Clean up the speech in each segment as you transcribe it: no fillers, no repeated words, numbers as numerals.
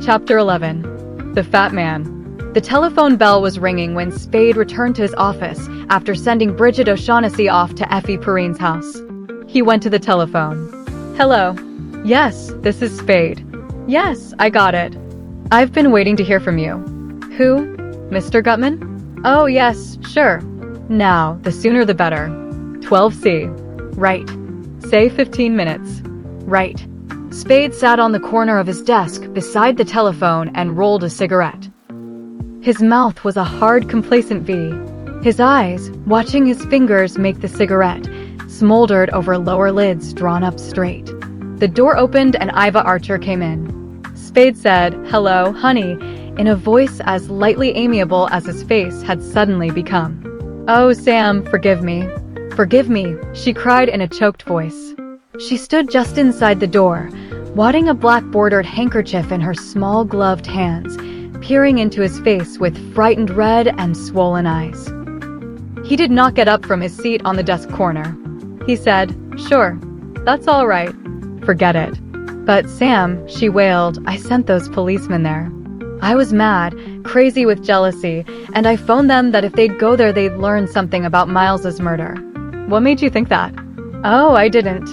Chapter 11. The Fat Man. The telephone bell was ringing when Spade returned to his office after sending Bridget O'Shaughnessy off to Effie Perrine's house. He went to the telephone. Hello. Yes, this is Spade. Yes, I got it. I've been waiting to hear from you. Who? Mr. Gutman? Oh, yes, sure. Now, the sooner the better. 12C. Right. Say 15 minutes. Right. Spade sat on the corner of his desk beside the telephone and rolled a cigarette. His mouth was a hard, complacent V. His eyes, watching his fingers make the cigarette, smoldered over lower lids drawn up straight. The door opened and Iva Archer came in. Spade said, "Hello, honey," in a voice as lightly amiable as his face had suddenly become. "Oh, Sam, forgive me. Forgive me," she cried in a choked voice. She stood just inside the door, wadding a black-bordered handkerchief in her small gloved hands, peering into his face with frightened red and swollen eyes. He did not get up from his seat on the desk corner. He said, "Sure, that's all right. Forget it." "But Sam," she wailed, "I sent those policemen there. I was mad, crazy with jealousy, and I phoned them that if they'd go there they'd learn something about Miles's murder." "What made you think that?" "Oh, I didn't.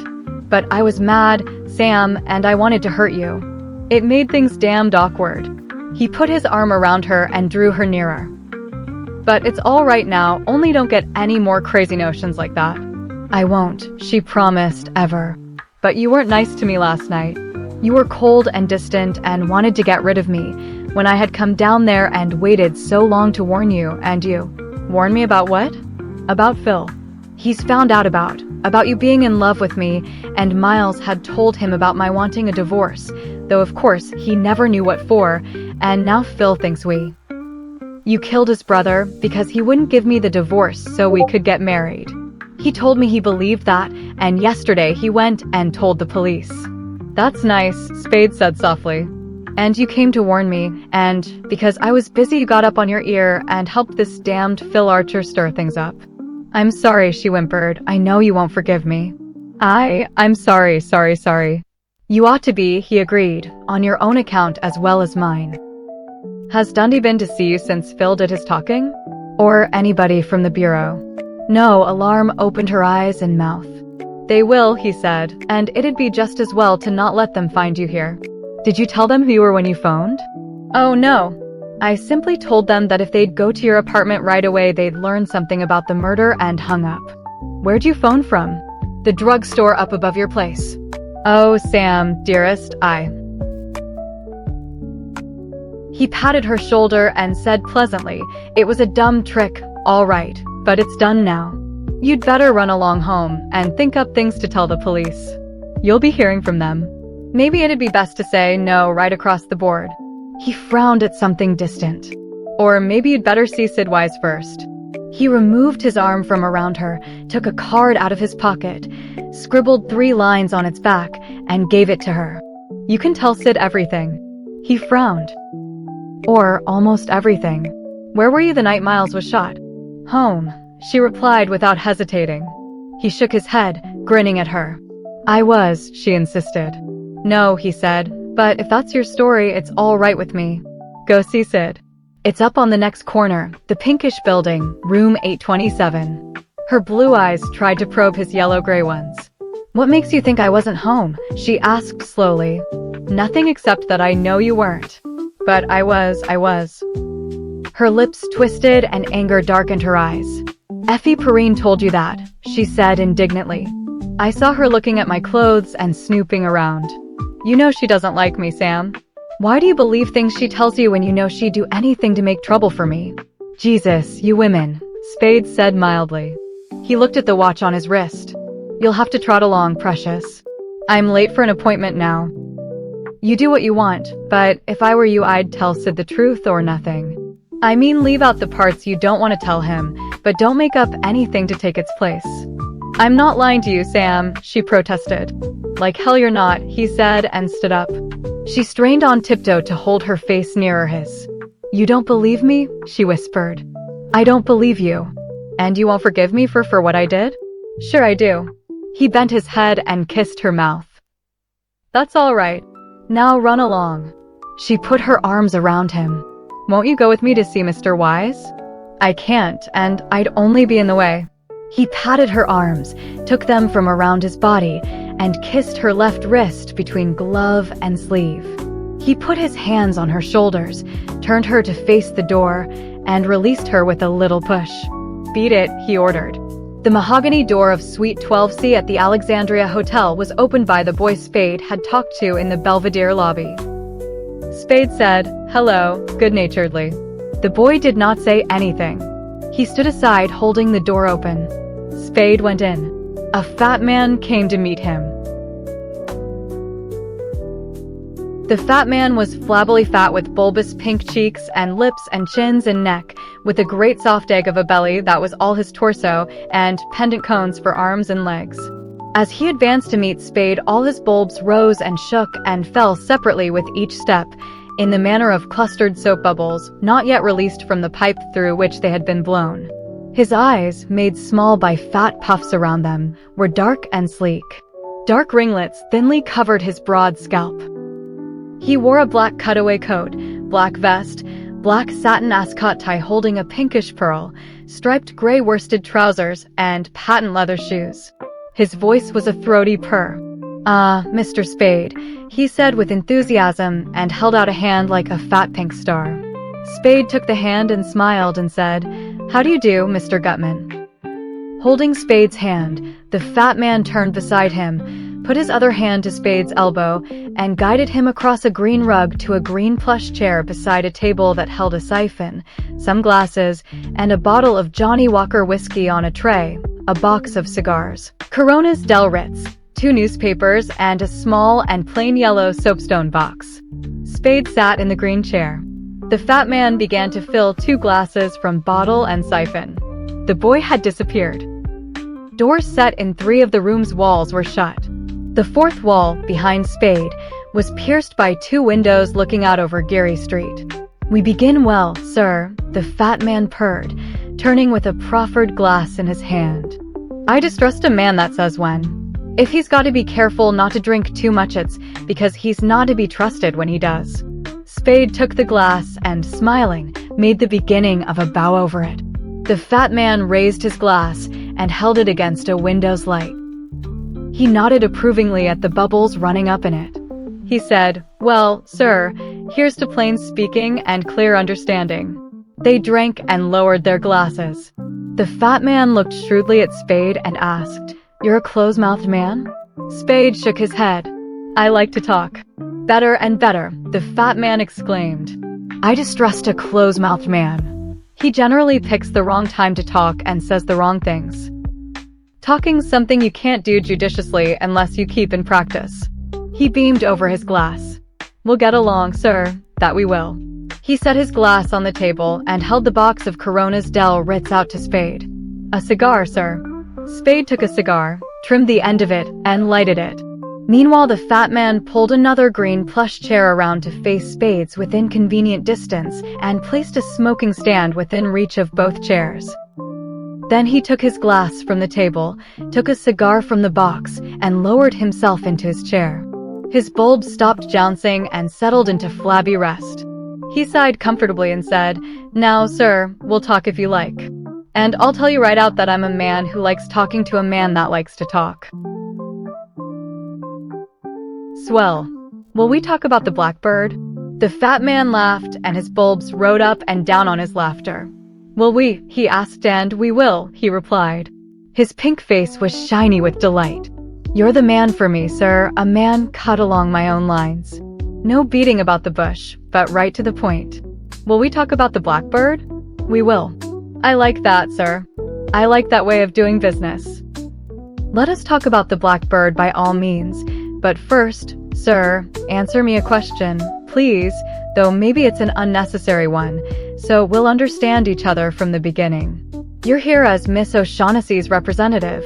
But I was mad, Sam, and I wanted to hurt you." It made things damned awkward. He put his arm around her and drew her nearer. "But it's all right now, only don't get any more crazy notions like that." "I won't," she promised, ever. "But you weren't nice to me last night. You were cold and distant and wanted to get rid of me, when I had come down there and waited so long to warn you, and you." "Warn me about what?" "About Phil. He's found out about you being in love with me, and Miles had told him about my wanting a divorce, though of course he never knew what for, and now Phil thinks you killed his brother because he wouldn't give me the divorce so we could get married. He told me he believed that, and yesterday he went and told the police." "That's nice," Spade said softly. "And you came to warn me, and because I was busy you got up on your ear and helped this damned Phil Archer stir things up." "I'm sorry," she whimpered. "I know you won't forgive me." I'm sorry. "You ought to be," he agreed, "on your own account as well as mine." "Has Dundee been to see you since Phil did his talking? Or anybody from the bureau?" "No." Alarm opened her eyes and mouth. "They will," he said, "and it'd be just as well to not let them find you here." "Did you tell them who you were when you phoned?" "Oh, no. I simply told them that if they'd go to your apartment right away, they'd learn something about the murder, and hung up." "Where'd you phone from?" "The drugstore up above your place." "Oh, Sam, dearest, He patted her shoulder and said pleasantly, "It was a dumb trick, all right, but it's done now. You'd better run along home and think up things to tell the police. You'll be hearing from them. Maybe it'd be best to say no right across the board." He frowned at something distant. "Or maybe you'd better see Sid Wise first." He removed his arm from around her, took a card out of his pocket, scribbled 3 lines on its back, and gave it to her. "You can tell Sid everything." He frowned. "Or almost everything." "Where were you the night Miles was shot?" "Home," she replied without hesitating. He shook his head, grinning at her. "I was," she insisted. "No," he said. "But if that's your story, it's all right with me. Go see Sid. It's up on the next corner, the pinkish building, room 827. Her blue eyes tried to probe his yellow-gray ones. "What makes you think I wasn't home?" she asked slowly. "Nothing except that I know you weren't." "But I was. Her lips twisted and anger darkened her eyes. "Effie Perrine told you that," she said indignantly. "I saw her looking at my clothes and snooping around. You know she doesn't like me, Sam. Why do you believe things she tells you when you know she'd do anything to make trouble for me?" "Jesus, you women," Spade said mildly. He looked at the watch on his wrist. "You'll have to trot along, precious. I'm late for an appointment now. You do what you want, but if I were you I'd tell Sid the truth or nothing. I mean, leave out the parts you don't want to tell him, but don't make up anything to take its place." "I'm not lying to you, Sam," she protested. "Like hell you're not," he said and stood up. She strained on tiptoe to hold her face nearer his. "You don't believe me?" she whispered. "I don't believe you." "And you won't forgive me for what I did?" "Sure I do." He bent his head and kissed her mouth. "That's all right. Now run along." She put her arms around him. "Won't you go with me to see Mr. Wise?" "I can't, and I'd only be in the way." He patted her arms, took them from around his body, and kissed her left wrist between glove and sleeve. He put his hands on her shoulders, turned her to face the door, and released her with a little push. "Beat it," he ordered. The mahogany door of Suite 12C at the Alexandria Hotel was opened by the boy Spade had talked to in the Belvedere lobby. Spade said, "Hello," good-naturedly. The boy did not say anything. He stood aside, holding the door open. Spade went in. A fat man came to meet him. The fat man was flabbily fat with bulbous pink cheeks and lips and chins and neck, with a great soft egg of a belly that was all his torso, and pendant cones for arms and legs. As he advanced to meet Spade, all his bulbs rose and shook and fell separately with each step, in the manner of clustered soap bubbles, not yet released from the pipe through which they had been blown. His eyes, made small by fat puffs around them, were dark and sleek. Dark ringlets thinly covered his broad scalp. He wore a black cutaway coat, black vest, black satin ascot tie holding a pinkish pearl, striped gray worsted trousers, and patent leather shoes. His voice was a throaty purr. "Ah, Mr. Spade," he said with enthusiasm and held out a hand like a fat pink star. Spade took the hand and smiled and said, "How do you do, Mr. Gutman?" Holding Spade's hand, the fat man turned beside him, put his other hand to Spade's elbow, and guided him across a green rug to a green plush chair beside a table that held a siphon, some glasses, and a bottle of Johnny Walker whiskey on a tray, a box of cigars, Coronas Del Ritz, 2 newspapers, and a small and plain yellow soapstone box. Spade sat in the green chair. The fat man began to fill 2 glasses from bottle and siphon. The boy had disappeared. Doors set in 3 of the room's walls were shut. The 4th wall, behind Spade, was pierced by 2 windows looking out over Geary Street. "We begin well, sir," the fat man purred, turning with a proffered glass in his hand. "I distrust a man that says when. If he's got to be careful not to drink too much, it's because he's not to be trusted when he does." Spade took the glass and, smiling, made the beginning of a bow over it. The fat man raised his glass and held it against a window's light. He nodded approvingly at the bubbles running up in it. He said, "Well, sir, here's to plain speaking and clear understanding." They drank and lowered their glasses. The fat man looked shrewdly at Spade and asked, "You're a close-mouthed man?" Spade shook his head. "I like to talk." "Better and better," the fat man exclaimed. "I distrust a close-mouthed man. He generally picks the wrong time to talk and says the wrong things. Talking's something you can't do judiciously unless you keep in practice." He beamed over his glass. "We'll get along, sir, that we will." He set his glass on the table and held the box of Coronas Del Ritz out to Spade. "A cigar, sir." Spade took a cigar, trimmed the end of it, and lighted it. Meanwhile, the fat man pulled another green plush chair around to face Spade's within convenient distance and placed a smoking stand within reach of both chairs. Then he took his glass from the table, took a cigar from the box, and lowered himself into his chair. His bulb stopped jouncing and settled into flabby rest. He sighed comfortably and said, "Now, sir, we'll talk if you like. And I'll tell you right out that I'm a man who likes talking to a man that likes to talk." "Swell. Will we talk about the blackbird?" The fat man laughed, and his bulbs rode up and down on his laughter. "Will we?" he asked, and "We will," he replied. His pink face was shiny with delight. "You're the man for me, sir, a man cut along my own lines. No beating about the bush, but right to the point. Will we talk about the blackbird?" "We will." "I like that, sir. I like that way of doing business." "Let us talk about the blackbird by all means. But first, sir, answer me a question, please, though maybe it's an unnecessary one, so we'll understand each other from the beginning. You're here as Miss O'Shaughnessy's representative."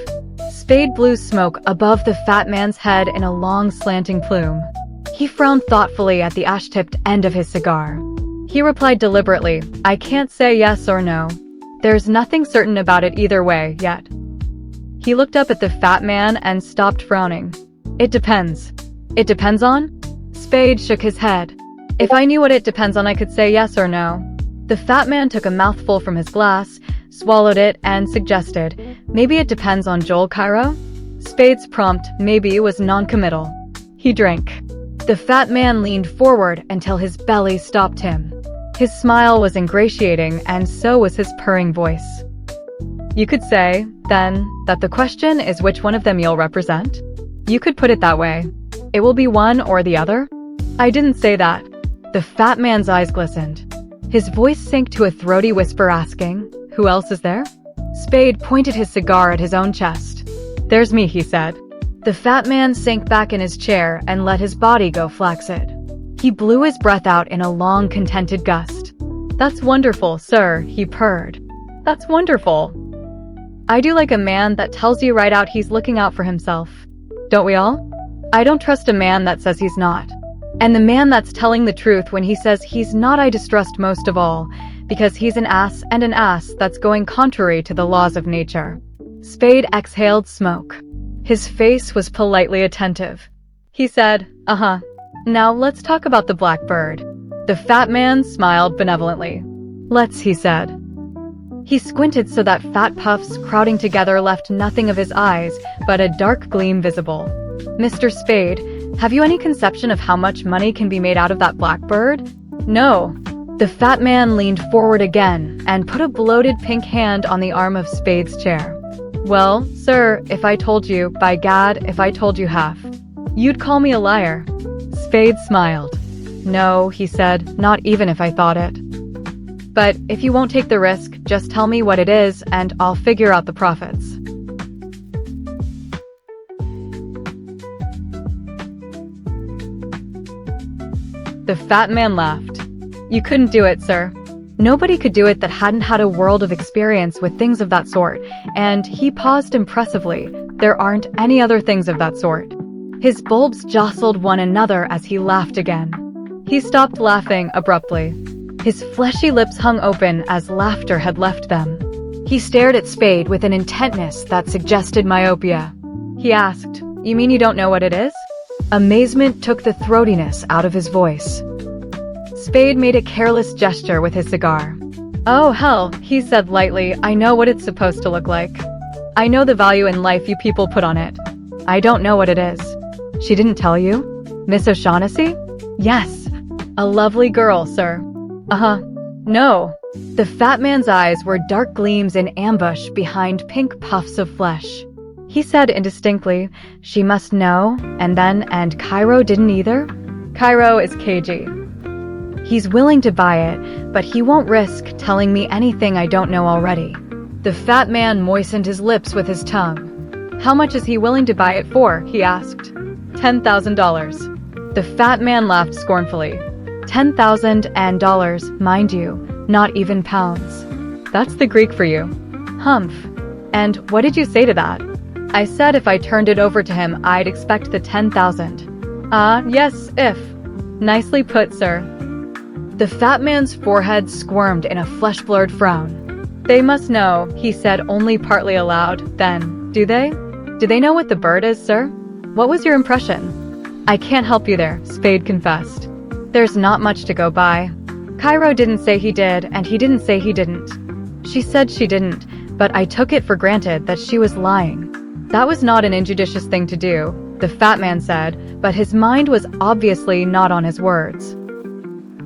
Spade blew smoke above the fat man's head in a long slanting plume. He frowned thoughtfully at the ash-tipped end of his cigar. He replied deliberately, "I can't say yes or no. There's nothing certain about it either way, yet." He looked up at the fat man and stopped frowning. "It depends." "It depends on?" Spade shook his head. If I knew what it depends on, I could say yes or no. The fat man took a mouthful from his glass, swallowed it, and suggested, maybe it depends on Joel Cairo? Spade's prompt maybe was non-committal. He drank. The fat man leaned forward until his belly stopped him. His smile was ingratiating, and so was his purring voice. You could say, then, that the question is which one of them you'll represent? You could put it that way. It will be one or the other? I didn't say that. The fat man's eyes glistened. His voice sank to a throaty whisper asking, who else is there? Spade pointed his cigar at his own chest. There's me, he said. The fat man sank back in his chair and let his body go flaccid. He blew his breath out in a long, contented gust. That's wonderful, sir, he purred. That's wonderful. I do like a man that tells you right out he's looking out for himself. Don't we all? I don't trust a man that says he's not. And the man that's telling the truth when he says he's not I distrust most of all, because he's an ass, and an ass that's going contrary to the laws of nature. Spade exhaled smoke. His face was politely attentive. He said, uh-huh. Now let's talk about the blackbird. The fat man smiled benevolently. Let's, he said. He squinted so that fat puffs crowding together left nothing of his eyes but a dark gleam visible. Mr. Spade, have you any conception of how much money can be made out of that blackbird? No. The fat man leaned forward again and put a bloated pink hand on the arm of Spade's chair. Well, sir, if I told you, by gad, if I told you half, you'd call me a liar. Spade smiled. No, he said, not even if I thought it. But if you won't take the risk, just tell me what it is and I'll figure out the profits. The fat man laughed. You couldn't do it, sir. Nobody could do it that hadn't had a world of experience with things of that sort, and he paused impressively. There aren't any other things of that sort. His bulbs jostled one another as he laughed again. He stopped laughing abruptly. His fleshy lips hung open as laughter had left them. He stared at Spade with an intentness that suggested myopia. He asked, You mean you don't know what it is? Amazement took the throatiness out of his voice. Spade made a careless gesture with his cigar. Oh, hell, he said lightly, I know what it's supposed to look like. I know the value in life you people put on it. I don't know what it is. She didn't tell you? Miss O'Shaughnessy? Yes. A lovely girl, sir. Uh-huh. No. The fat man's eyes were dark gleams in ambush behind pink puffs of flesh. He said indistinctly, she must know, and Cairo didn't either? Cairo is cagey. He's willing to buy it, but he won't risk telling me anything I don't know already. The fat man moistened his lips with his tongue. How much is he willing to buy it for? He asked. $10,000. The fat man laughed scornfully. $10,000, mind you, not even pounds. That's the Greek for you. Humph. And what did you say to that? I said if I turned it over to him, I'd expect the 10,000. Yes, if. Nicely put, sir. The fat man's forehead squirmed in a flesh-blurred frown. They must know, he said only partly aloud. Then, do they? Do they know what the bird is, sir? What was your impression? I can't help you there, Spade confessed. There's not much to go by. Cairo didn't say he did, and he didn't say he didn't. She said she didn't, but I took it for granted that she was lying. That was not an injudicious thing to do, the fat man said, but his mind was obviously not on his words.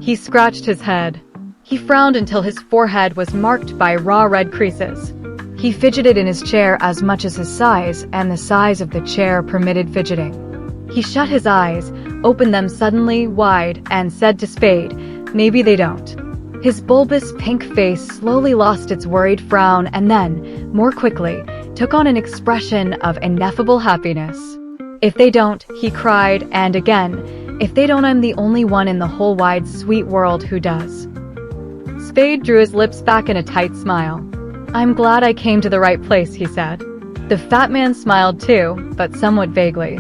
He scratched his head. He frowned until his forehead was marked by raw red creases. He fidgeted in his chair as much as his size and the size of the chair permitted fidgeting. He shut his eyes, opened them suddenly wide, and said to Spade, maybe they don't. His bulbous pink face slowly lost its worried frown and then, more quickly, took on an expression of ineffable happiness. If they don't, he cried, and again, if they don't, I'm the only one in the whole wide sweet world who does. Spade drew his lips back in a tight smile. I'm glad I came to the right place, he said. The fat man smiled too, but somewhat vaguely.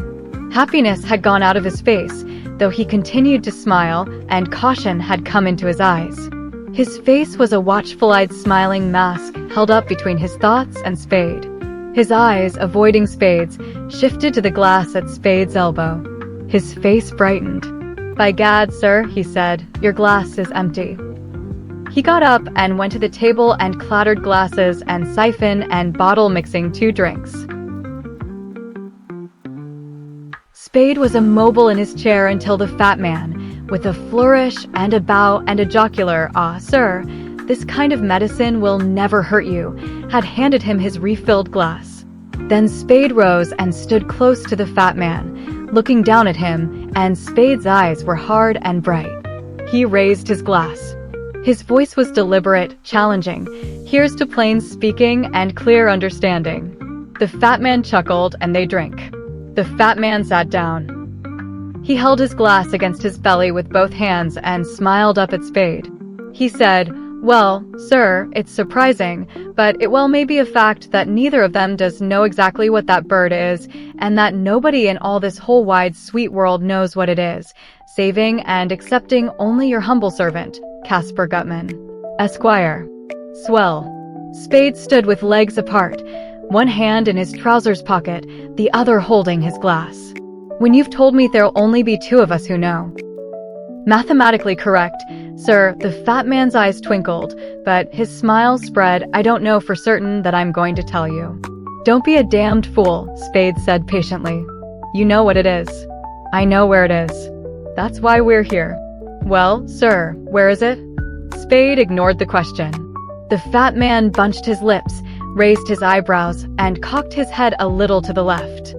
Happiness had gone out of his face, though he continued to smile, and caution had come into his eyes. His face was a watchful-eyed smiling mask held up between his thoughts and Spade. His eyes, avoiding Spade's, shifted to the glass at Spade's elbow. His face brightened. By gad, sir, he said, your glass is empty. He got up and went to the table and clattered glasses and siphon and bottle mixing 2 drinks. Spade was immobile in his chair until the fat man, with a flourish and a bow and a jocular, "Ah, sir, this kind of medicine will never hurt you," had handed him his refilled glass. Then Spade rose and stood close to the fat man, looking down at him, and Spade's eyes were hard and bright. He raised his glass. His voice was deliberate, challenging. "Here's to plain speaking and clear understanding." The fat man chuckled and they drank. The fat man sat down. He held his glass against his belly with both hands and smiled up at Spade. He said, "Well, sir, it's surprising, but it well may be a fact that neither of them does know exactly what that bird is, and that nobody in all this whole wide sweet world knows what it is, saving and excepting only your humble servant, Caspar Gutman, Esquire." Swell. Spade stood with legs apart, one hand in his trousers pocket, the other holding his glass. "When you've told me there'll only be 2 of us who know." "Mathematically correct, sir." The fat man's eyes twinkled, but his smile spread. "I don't know for certain that I'm going to tell you." "Don't be a damned fool," Spade said patiently. "You know what it is." "I know where it is. That's why we're here." "Well, sir, where is it?" Spade ignored the question. The fat man bunched his lips, raised his eyebrows, and cocked his head a little to the left.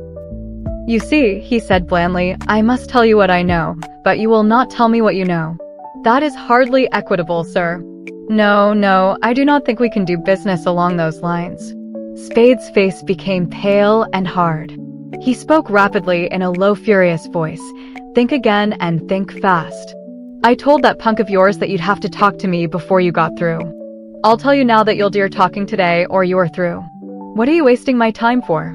"You see," he said blandly, "I must tell you what I know, but you will not tell me what you know." "That is hardly equitable, sir." No, I do not think we can do business along those lines." Spade's face became pale and hard. He spoke rapidly in a low, furious voice. "Think again and think fast. I told that punk of yours that you'd have to talk to me before you got through. I'll tell you now that you'll do your talking today or you're through. What are you wasting my time for?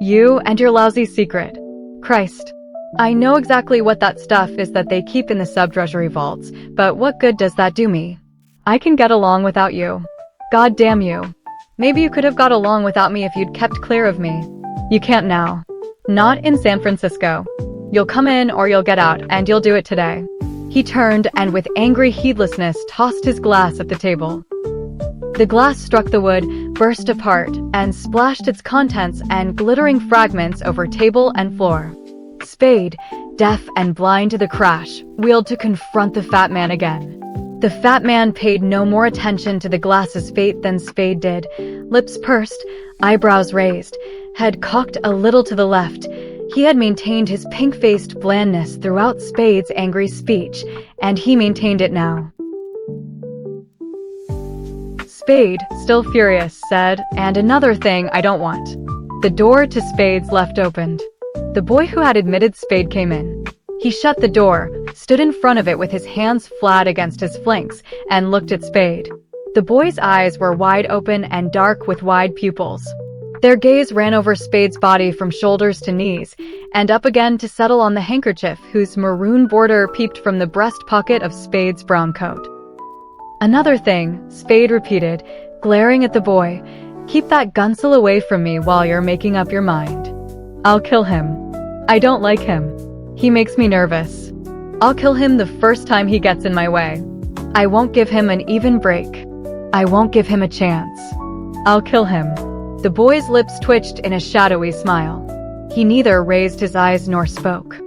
You and your lousy secret. Christ. I know exactly what that stuff is that they keep in the sub-treasury vaults, but what good does that do me? I can get along without you. God damn you. Maybe you could have got along without me if you'd kept clear of me. You can't now. Not in San Francisco. You'll come in or you'll get out, and you'll do it today." He turned and with angry heedlessness tossed his glass at the table. The glass struck the wood, burst apart, and splashed its contents and glittering fragments over table and floor. Spade, deaf and blind to the crash, wheeled to confront the fat man again. The fat man paid no more attention to the glass's fate than Spade did. Lips pursed, eyebrows raised, head cocked a little to the left. He had maintained his pink-faced blandness throughout Spade's angry speech, and he maintained it now. Spade, still furious, said, "And another thing I don't want." The door to Spade's left opened. The boy who had admitted Spade came in. He shut the door, stood in front of it with his hands flat against his flanks, and looked at Spade. The boy's eyes were wide open and dark with wide pupils. Their gaze ran over Spade's body from shoulders to knees, and up again to settle on the handkerchief whose maroon border peeped from the breast pocket of Spade's brown coat. "Another thing," Spade repeated, glaring at the boy. "Keep that gunsel away from me while you're making up your mind. I'll kill him. I don't like him. He makes me nervous. I'll kill him the first time he gets in my way. I won't give him an even break. I won't give him a chance. I'll kill him." The boy's lips twitched in a shadowy smile. He neither raised his eyes nor spoke.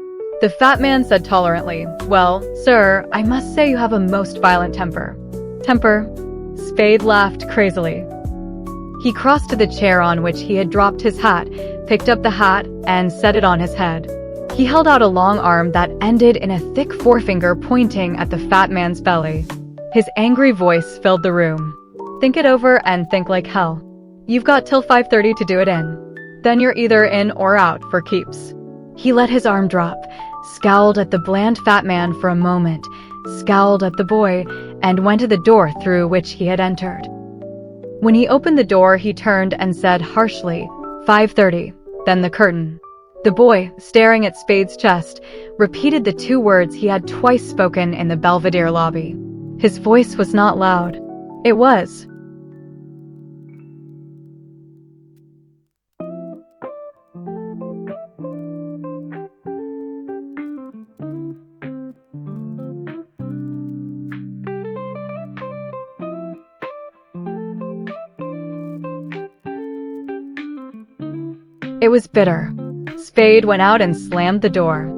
The fat man said tolerantly, "Well, sir, I must say you have a most violent temper." "Temper?" Spade laughed crazily. He crossed to the chair on which he had dropped his hat, picked up the hat, and set it on his head. He held out a long arm that ended in a thick forefinger pointing at the fat man's belly. His angry voice filled the room. "Think it over and think like hell. You've got till 5:30 to do it in. Then you're either in or out for keeps." He let his arm drop, scowled at the bland fat man for a moment, scowled at the boy, and went to the door through which he had entered. When he opened the door, he turned and said harshly, 5:30, then the curtain. The boy, staring at Spade's chest, repeated the 2 words he had twice spoken in the Belvedere lobby. His voice was not loud. It was. It was bitter. Spade went out and slammed the door.